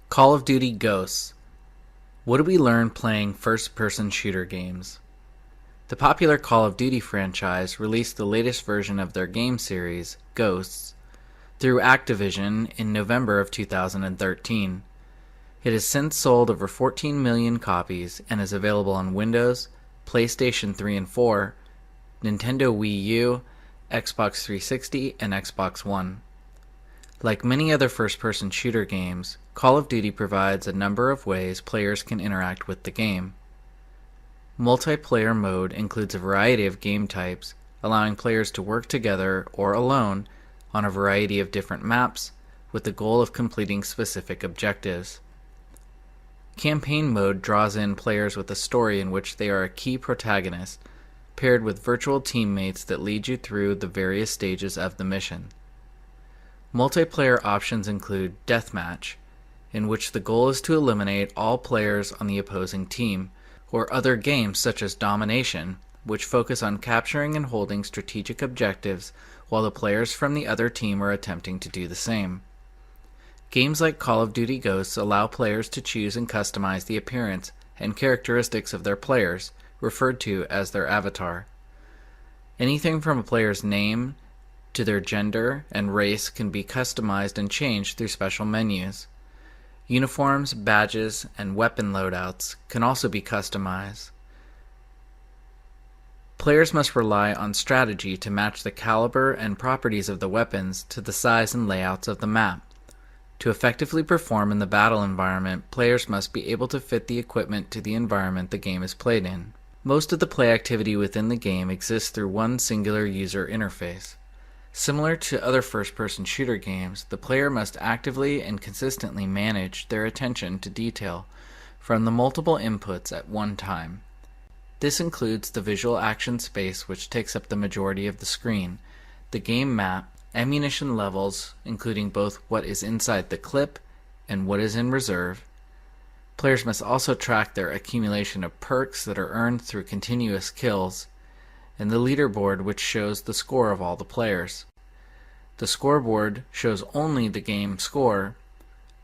Call of Duty Ghosts. What do we learn playing first-person shooter games? The popular Call of Duty franchise released the latest version of their game series, Ghosts, through Activision in November of 2013. It has since sold over 14 million copies and is available on Windows, PlayStation 3 and 4, Nintendo Wii U, Xbox 360, and Xbox One. Like many other first-person shooter games, Call of Duty provides a number of ways players can interact with the game. Multiplayer mode includes a variety of game types, allowing players to work together or alone on a variety of different maps with the goal of completing specific objectives. Campaign mode draws in players with a story in which they are a key protagonist, paired with virtual teammates that lead you through the various stages of the mission. Multiplayer options include Deathmatch, in which the goal is to eliminate all players on the opposing team, or other games such as Domination, which focus on capturing and holding strategic objectives while the players from the other team are attempting to do the same. Games like Call of Duty Ghosts allow players to choose and customize the appearance and characteristics of their players, referred to as their avatar. Anything from a player's name to their gender and race can be customized and changed through special menus. Uniforms, badges, and weapon loadouts can also be customized. Players must rely on strategy to match the caliber and properties of the weapons to the size and layouts of the map. To effectively perform in the battle environment, players must be able to fit the equipment to the environment the game is played in. Most of the play activity within the game exists through one singular user interface. Similar to other first-person shooter games, the player must actively and consistently manage their attention to detail from the multiple inputs at one time. This includes the visual action space, which takes up the majority of the screen, the game map, ammunition levels, including both what is inside the clip and what is in reserve. Players must also track their accumulation of perks that are earned through continuous kills, and the leaderboard, which shows the score of all the players. The scoreboard shows only the game score,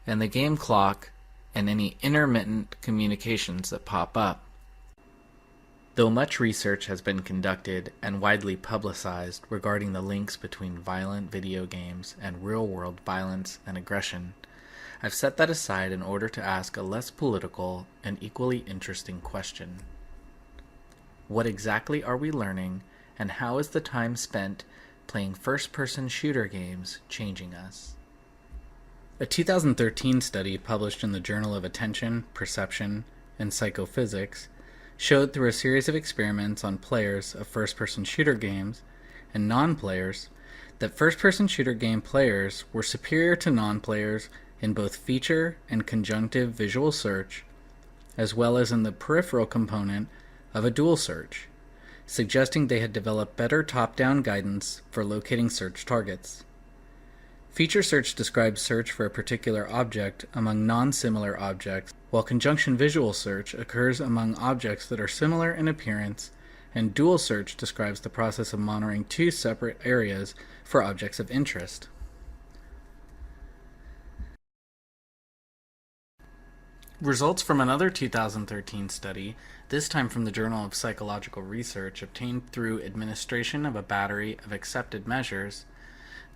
and the game clock, and any intermittent communications that pop up. Though much research has been conducted and widely publicized regarding the links between violent video games and real-world violence and aggression, I've set that aside in order to ask a less political and equally interesting question. What exactly are we learning, and how is the time spent playing first-person shooter games changing us? A 2013 study published in the Journal of Attention, Perception, and Psychophysics showed through a series of experiments on players of first-person shooter games and non-players that first-person shooter game players were superior to non-players in both feature and conjunctive visual search, as well as in the peripheral component of a dual search, suggesting they had developed better top-down guidance for locating search targets. Feature search describes search for a particular object among non-similar objects, while conjunction visual search occurs among objects that are similar in appearance, and dual search describes the process of monitoring two separate areas for objects of interest. Results from another 2013 study, this time from the Journal of Psychological Research, obtained through administration of a battery of accepted measures,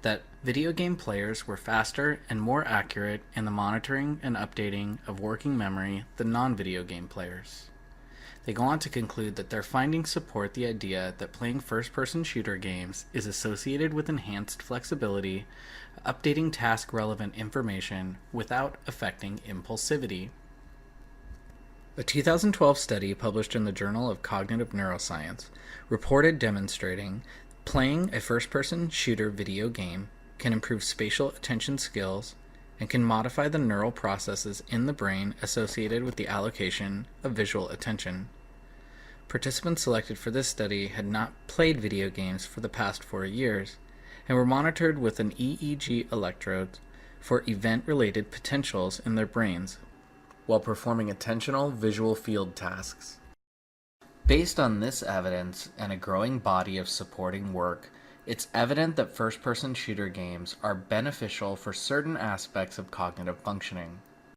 that video game players were faster and more accurate in the monitoring and updating of working memory than non-video game players. They go on to conclude that their findings support the idea that playing first-person shooter games is associated with enhanced flexibility, updating task-relevant information without affecting impulsivity. A 2012 study published in the Journal of Cognitive Neuroscience reported demonstrating playing a first-person shooter video game can improve spatial attention skills and can modify the neural processes in the brain associated with the allocation of visual attention. Participants selected for this study had not played video games for the past 4 years and were monitored with an EEG electrode for event-related potentials in their brains while performing attentional visual field tasks. Based on this evidence and a growing body of supporting work, it's evident that first-person shooter games are beneficial for certain aspects of cognitive functioning.